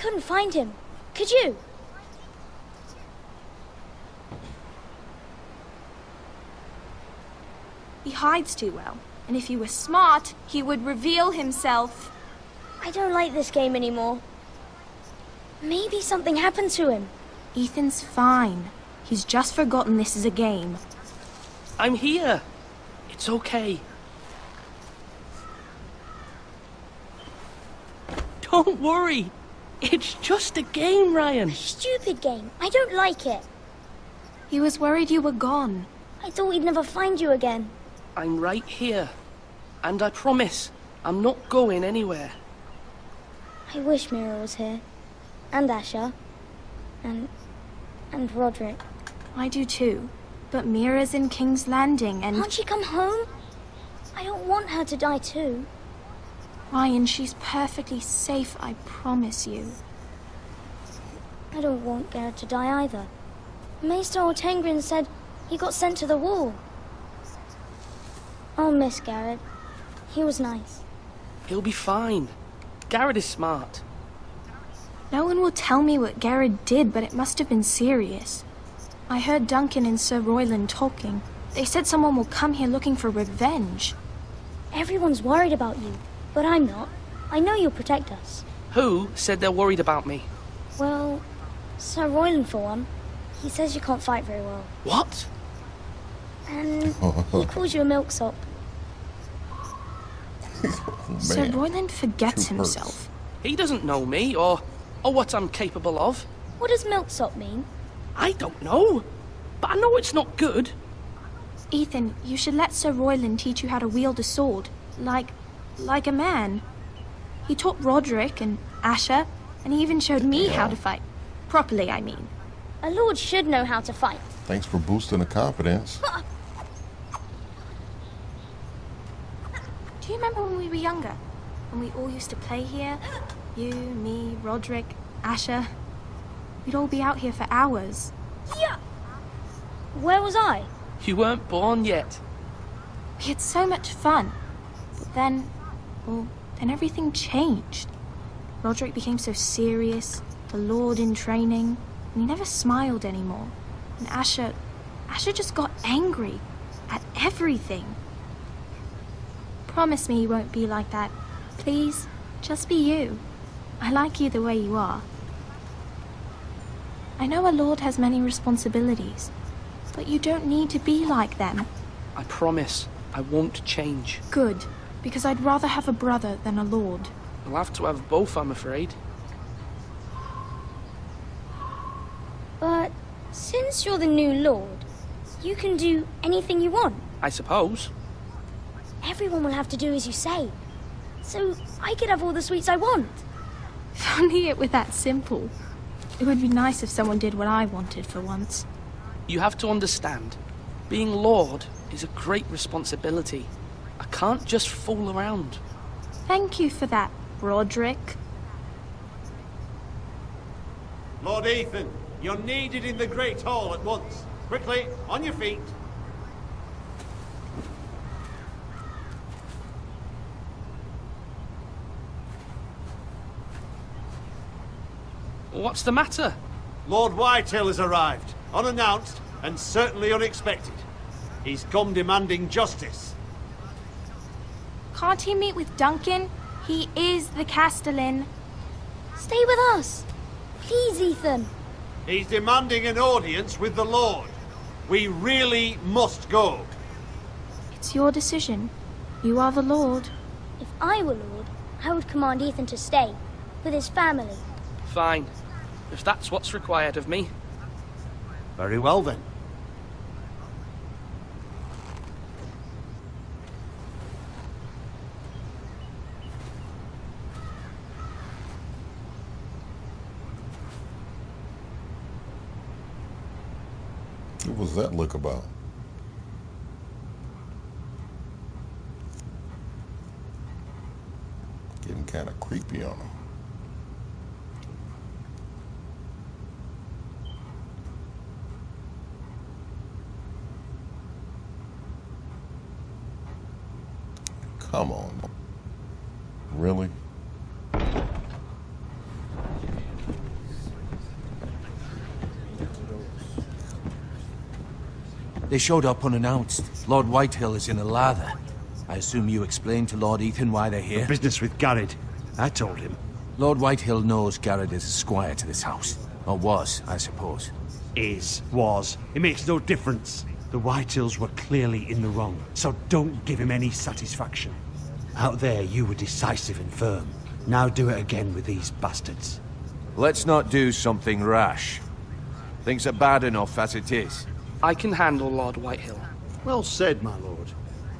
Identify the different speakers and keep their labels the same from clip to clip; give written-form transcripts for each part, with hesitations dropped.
Speaker 1: couldn't find him. Could you?
Speaker 2: He hides too well, and if he were smart, he would reveal himself.
Speaker 1: I don't like this game anymore. Maybe something happened to him.
Speaker 2: Ethan's fine. He's just forgotten this is a game.
Speaker 3: I'm here. It's okay. Don't worry. It's just a game, Ryan.
Speaker 1: A stupid game. I don't like it.
Speaker 2: He was worried you were gone.
Speaker 1: I thought we'd never find you again.
Speaker 3: I'm right here. And I promise, I'm not going anywhere.
Speaker 1: I wish Mira was here. And Asher. And Roderick.
Speaker 2: I do too. But Mira's in King's Landing and...
Speaker 1: Can't she come home? I don't want her to die too.
Speaker 2: Ryan, she's perfectly safe, I promise you.
Speaker 1: I don't want Garrett to die either. Maester Ortengrin said he got sent to the wall. I'll miss Garrett. He was nice.
Speaker 3: He'll be fine. Garrett is smart.
Speaker 2: No one will tell me what Garrett did, but it must have been serious. I heard Duncan and Sir Royland talking. They said someone will come here looking for revenge.
Speaker 1: Everyone's worried about you, but I'm not. I know you'll protect us.
Speaker 3: Who said they're worried about me?
Speaker 1: Well, Sir Royland for one. He says you can't fight very well.
Speaker 3: What?
Speaker 1: And he calls you a milksop.
Speaker 2: Sir Royland forgets himself.
Speaker 3: He doesn't know me or what I'm capable of.
Speaker 1: What does milksop mean?
Speaker 3: I don't know, but I know it's not good.
Speaker 2: Ethan, you should let Sir Royland teach you how to wield a sword, like a man. He taught Roderick and Asher, and he even showed me how to fight. Properly, I mean.
Speaker 1: A lord should know how to fight.
Speaker 4: Thanks for boosting the confidence.
Speaker 2: Do you remember when we were younger? When we all used to play here? You, me, Roderick, Asher. We'd all be out here for hours.
Speaker 1: Yeah. Where was I?
Speaker 3: You weren't born yet.
Speaker 2: We had so much fun. But then everything changed. Roderick became so serious, the Lord in training, and he never smiled anymore. And Asher just got angry at everything. Promise me you won't be like that. Please, just be you. I like you the way you are. I know a lord has many responsibilities, but you don't need to be like them.
Speaker 3: I promise I won't change.
Speaker 2: Good, because I'd rather have a brother than a lord.
Speaker 3: I'll have to have both, I'm afraid.
Speaker 1: But since you're the new lord, you can do anything you want.
Speaker 3: I suppose.
Speaker 1: Everyone will have to do as you say. So I could have all the sweets I want.
Speaker 2: If only it were that simple. It would be nice if someone did what I wanted for once.
Speaker 3: You have to understand, being Lord is a great responsibility. I can't just fool around.
Speaker 2: Thank you for that, Roderick.
Speaker 5: Lord Ethan, you're needed in the Great Hall at once. Quickly, on your feet.
Speaker 3: What's the matter?
Speaker 5: Lord Whitetail has arrived, unannounced and certainly unexpected. He's come demanding justice.
Speaker 2: Can't he meet with Duncan? He is the Castellan.
Speaker 1: Stay with us. Please, Ethan.
Speaker 5: He's demanding an audience with the Lord. We really must go.
Speaker 2: It's your decision. You are the Lord.
Speaker 1: If I were Lord, I would command Ethan to stay, with his family.
Speaker 3: Fine, if that's what's required of me.
Speaker 5: Very well then.
Speaker 4: What was that look about? Getting kind of creepy on him. Come on. Really?
Speaker 6: They showed up unannounced. Lord Whitehill is in a lather. I assume you explained to Lord Ethan why they're here?
Speaker 5: Business with Garrett. I told him.
Speaker 6: Lord Whitehill knows Garrett is a squire to this house. Or was, I suppose.
Speaker 5: Was. It makes no difference. The Whitehills were clearly in the wrong, so don't give him any satisfaction. Out there, you were decisive and firm. Now do it again with these bastards.
Speaker 6: Let's not do something rash. Things are bad enough as it is.
Speaker 3: I can handle Lord Whitehill.
Speaker 5: Well said, my lord.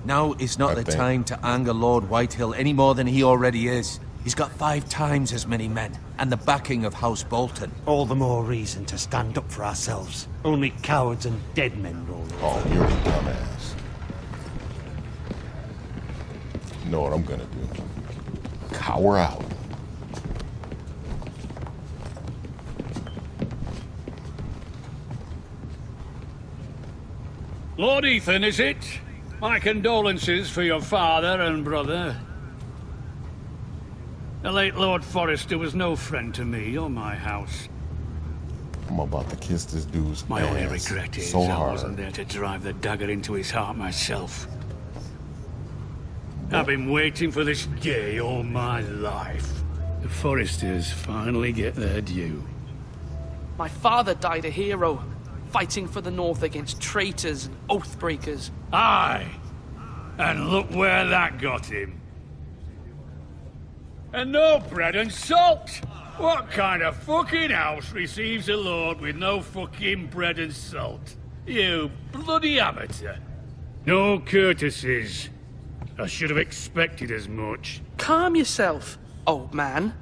Speaker 6: Now is not the time to anger Lord Whitehill any more than he already is. He's got 5 times as many men, and the backing of House Bolton.
Speaker 5: All the more reason to stand up for ourselves. Only cowards and dead men roll over.
Speaker 4: Oh, you're a dumbass. You know what I'm gonna do? Cower out.
Speaker 7: Lord Ethan, is it? My condolences for your father and brother. The late Lord Forrester was no friend to me or my house.
Speaker 4: I'm about to kiss this dude's
Speaker 7: My
Speaker 4: ass
Speaker 7: only regret is
Speaker 4: so
Speaker 7: I
Speaker 4: hard.
Speaker 7: wasn't there to drive the dagger into his heart myself. I've been waiting for this day all my life. The Forresters finally get their due.
Speaker 3: My father died a hero, fighting for the North against traitors and oathbreakers.
Speaker 7: Aye, and look where that got him. And no bread and salt! What kind of fucking house receives a lord with no fucking bread and salt? You bloody amateur. No courtesies. I should have expected as much.
Speaker 3: Calm yourself, old man.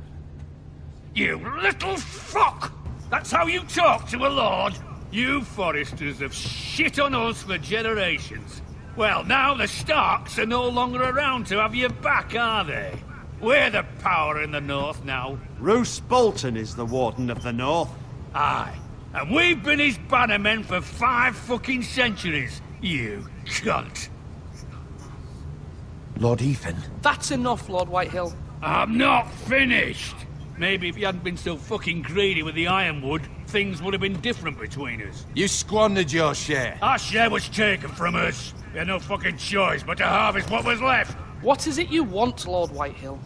Speaker 7: You little fuck! That's how you talk to a lord? You Forresters have shit on us for generations. Well, now the Starks are no longer around to have your back, are they? We're the power in the North now.
Speaker 5: Roose Bolton is the Warden of the North.
Speaker 7: Aye. And we've been his bannermen for 5 fucking centuries, you cunt.
Speaker 6: Lord Ethan.
Speaker 3: That's enough, Lord Whitehill.
Speaker 7: I'm not finished. Maybe if you hadn't been so fucking greedy with the ironwood, things would have been different between us.
Speaker 6: You squandered your share.
Speaker 7: Our share was taken from us. We had no fucking choice but to harvest what was left.
Speaker 3: What is it you want, Lord Whitehill?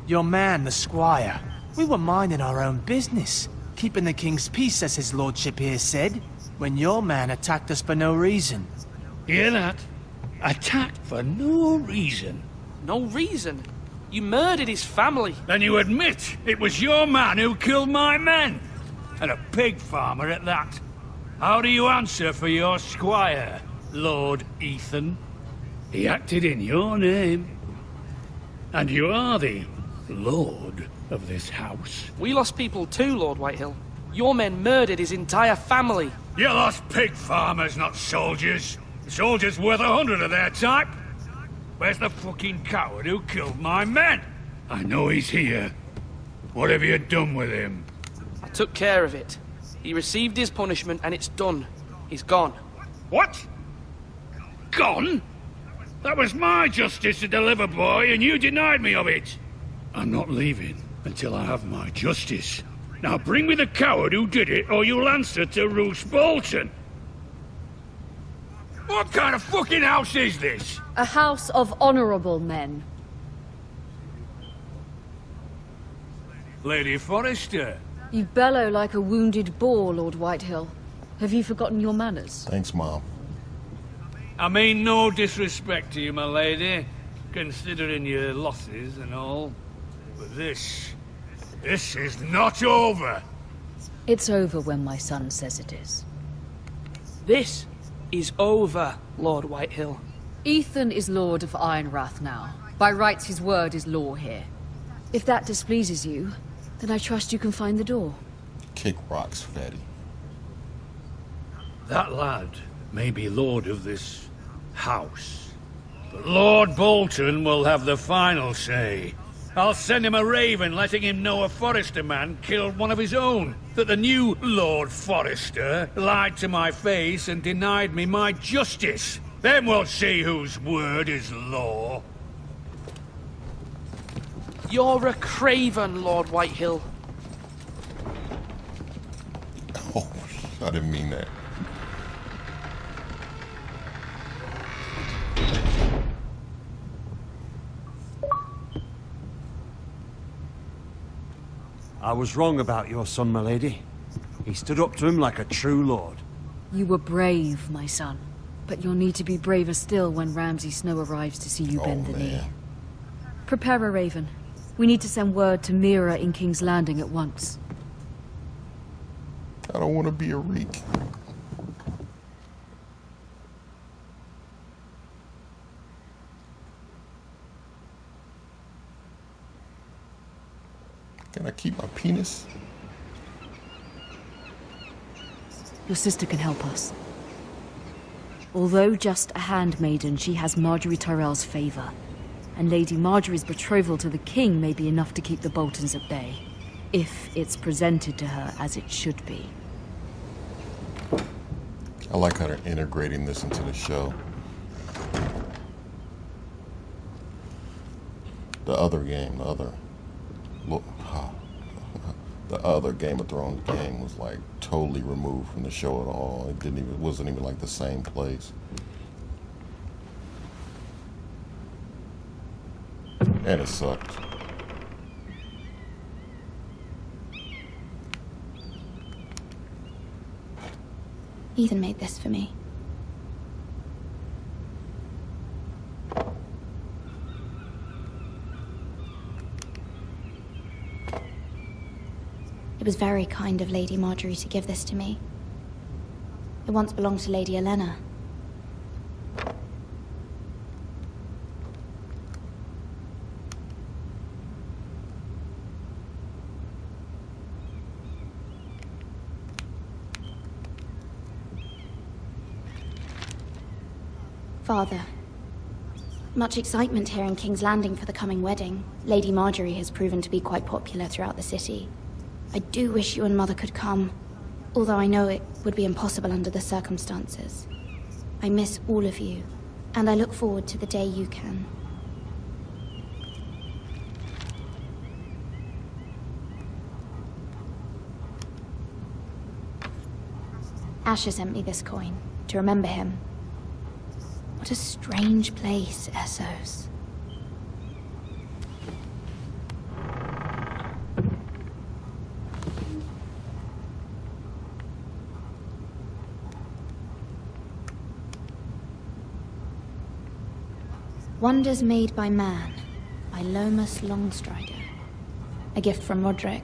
Speaker 8: Your man, the squire. We were minding our own business, keeping the king's peace, as his lordship here said, when your man attacked us for no reason.
Speaker 7: Hear that? Attacked for no reason.
Speaker 3: No reason? You murdered his family.
Speaker 7: Then you admit it was your man who killed my men. And a pig farmer at that. How do you answer for your squire, Lord Ethan? He acted in your name. And you are the lord of this house.
Speaker 3: We lost people too, Lord Whitehill. Your men murdered his entire family.
Speaker 7: You lost pig farmers, not soldiers. Soldiers worth 100 of their type. Where's the fucking coward who killed my men? I know he's here. What have you done with him?
Speaker 3: I took care of it. He received his punishment and it's done. He's gone.
Speaker 7: What? Gone? That was my justice to deliver, boy, and you denied me of it. I'm not leaving until I have my justice. Now bring me the coward who did it, or you'll answer to Roose Bolton. What kind of fucking house is this?
Speaker 9: A house of honorable men.
Speaker 7: Lady Forrester.
Speaker 9: You bellow like a wounded boar, Lord Whitehill. Have you forgotten your manners?
Speaker 4: Thanks, Mom.
Speaker 7: I mean no disrespect to you, my lady, considering your losses and all. But this is not over.
Speaker 9: It's over when my son says it is.
Speaker 3: This is over, Lord Whitehill.
Speaker 9: Ethan is Lord of Ironrath now. By rights, his word is law here. If that displeases you, then I trust you can find the door.
Speaker 4: Kick rocks, fatty.
Speaker 7: That lad may be lord of this house, but Lord Bolton will have the final say. I'll send him a raven letting him know a Forrester man killed one of his own, that the new Lord Forrester lied to my face and denied me my justice. Then we'll see whose word is law.
Speaker 3: You're a craven, Lord Whitehill.
Speaker 4: Oh, I didn't mean that.
Speaker 5: I was wrong about your son, my lady. He stood up to him like a true lord.
Speaker 9: You were brave, my son. But you'll need to be braver still when Ramsay Snow arrives to see you bend the knee. Prepare a raven. We need to send word to Mira in King's Landing at once.
Speaker 4: I don't want to be a reek. Can I keep my penis?
Speaker 9: Your sister can help us. Although just a handmaiden, she has Marjorie Tyrell's favor. And Lady Marjorie's betrothal to the king may be enough to keep the Boltons at bay. If it's presented to her as it should be.
Speaker 4: I like how they're integrating this into the show. The other game, the other Game of Thrones game was like totally removed from the show at all. It wasn't even like the same place. And it sucked.
Speaker 10: Ethan made this for me. It was very kind of Lady Marjorie to give this to me. It once belonged to Lady Olenna. Father, much excitement here in King's Landing for the coming wedding. Lady Marjorie has proven to be quite popular throughout the city. I do wish you and Mother could come, although I know it would be impossible under the circumstances. I miss all of you, and I look forward to the day you can. Asher sent me this coin, to remember him. What a strange place, Essos. Wonders Made by Man, by Lomas Longstrider. A gift from Roderick.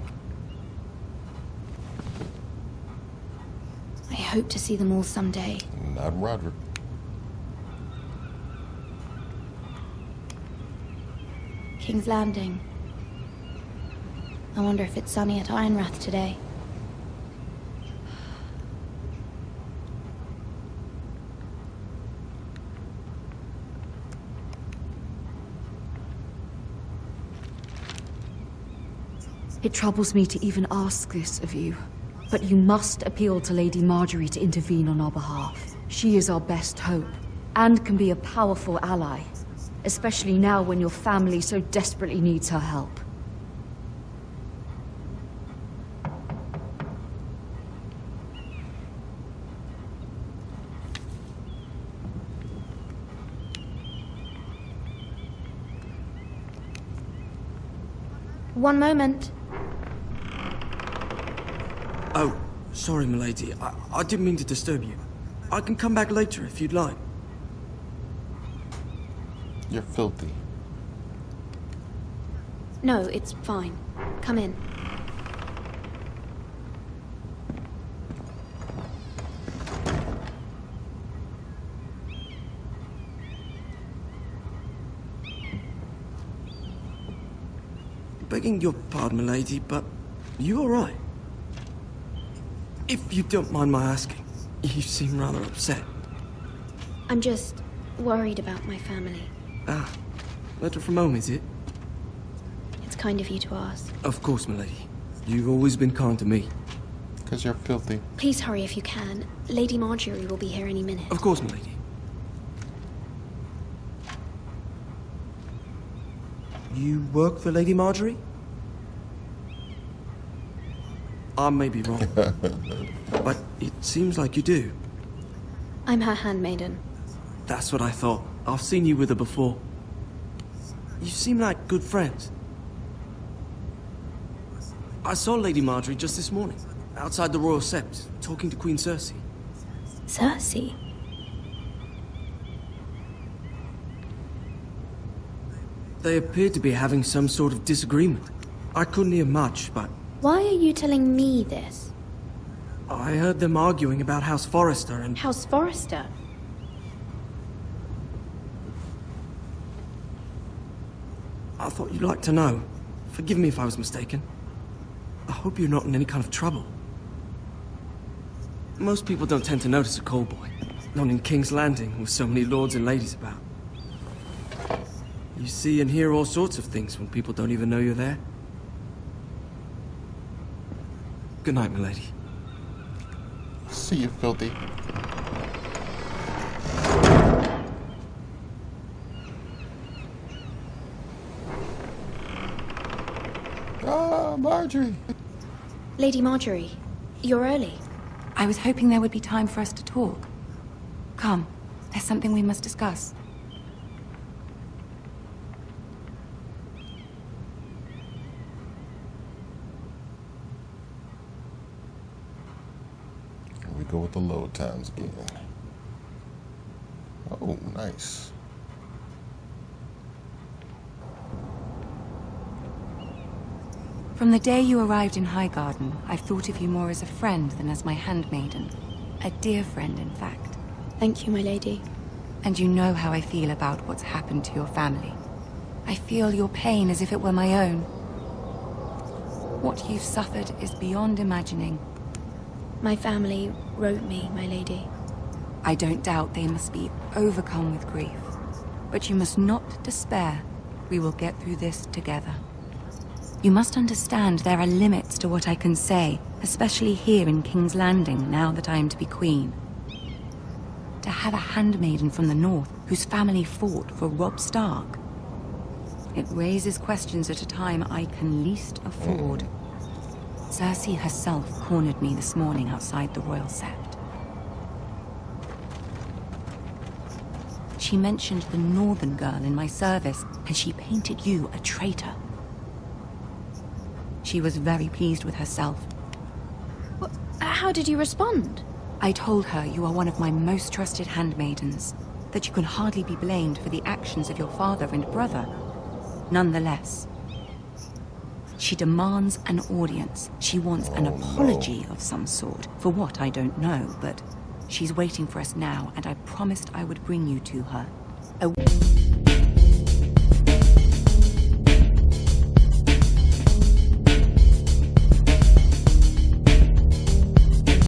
Speaker 10: I hope to see them all someday.
Speaker 4: Not Roderick.
Speaker 10: King's Landing. I wonder if it's sunny at Ironrath today.
Speaker 9: It troubles me to even ask this of you, but you must appeal to Lady Marjorie to intervene on our behalf. She is our best hope, and can be a powerful ally, especially now when your family so desperately needs her help.
Speaker 10: One moment.
Speaker 11: Oh, sorry, milady. I didn't mean to disturb you. I can come back later if you'd like.
Speaker 4: You're filthy.
Speaker 10: No, it's fine. Come in.
Speaker 11: Begging your pardon, milady, but you all right? If you don't mind my asking, you seem rather upset.
Speaker 10: I'm just worried about my family.
Speaker 11: Ah, letter from home, is it?
Speaker 10: It's kind of you to ask.
Speaker 11: Of course, milady. You've always been kind to me.
Speaker 4: Because you're filthy.
Speaker 10: Please hurry if you can. Lady Marjorie will be here any minute.
Speaker 11: Of course, milady. You work for Lady Marjorie? I may be wrong, but it seems like you do.
Speaker 10: I'm her handmaiden.
Speaker 11: That's what I thought. I've seen you with her before. You seem like good friends. I saw Lady Marjorie just this morning, outside the Royal Sept, talking to Queen Cersei.
Speaker 10: Cersei?
Speaker 11: They appeared to be having some sort of disagreement. I couldn't hear much, but
Speaker 10: Why are you telling me this?
Speaker 11: I heard them arguing about House Forrester and...
Speaker 10: House Forrester?
Speaker 11: I thought you'd like to know. Forgive me if I was mistaken. I hope you're not in any kind of trouble. Most people don't tend to notice a callboy. Not in King's Landing, with so many lords and ladies about. You see and hear all sorts of things when people don't even know you're there. Good night, milady.
Speaker 4: See you, filthy. Ah, Marjorie.
Speaker 10: Lady Marjorie, you're early.
Speaker 12: I was hoping there would be time for us to talk. Come, there's something we must discuss.
Speaker 4: We go with the load times again. Oh, nice.
Speaker 12: From the day you arrived in Highgarden, I've thought of you more as a friend than as my handmaiden. A dear friend, in fact.
Speaker 10: Thank you, my lady.
Speaker 12: And you know how I feel about what's happened to your family. I feel your pain as if it were my own. What you've suffered is beyond imagining.
Speaker 10: My family wrote me, my lady.
Speaker 12: I don't doubt they must be overcome with grief. But you must not despair. We will get through this together. You must understand there are limits to what I can say, especially here in King's Landing, now that I am to be queen. To have a handmaiden from the north whose family fought for Robb Stark. It raises questions at a time I can least afford. Cersei herself cornered me this morning outside the Royal Sept. She mentioned the northern girl in my service, and she painted you a traitor. She was very pleased with herself.
Speaker 10: How did you respond?
Speaker 12: I told her you are one of my most trusted handmaidens, that you can hardly be blamed for the actions of your father and brother. Nonetheless, she demands an audience. She wants an apology of some sort, for what I don't know, but she's waiting for us now, and I promised I would bring you to her.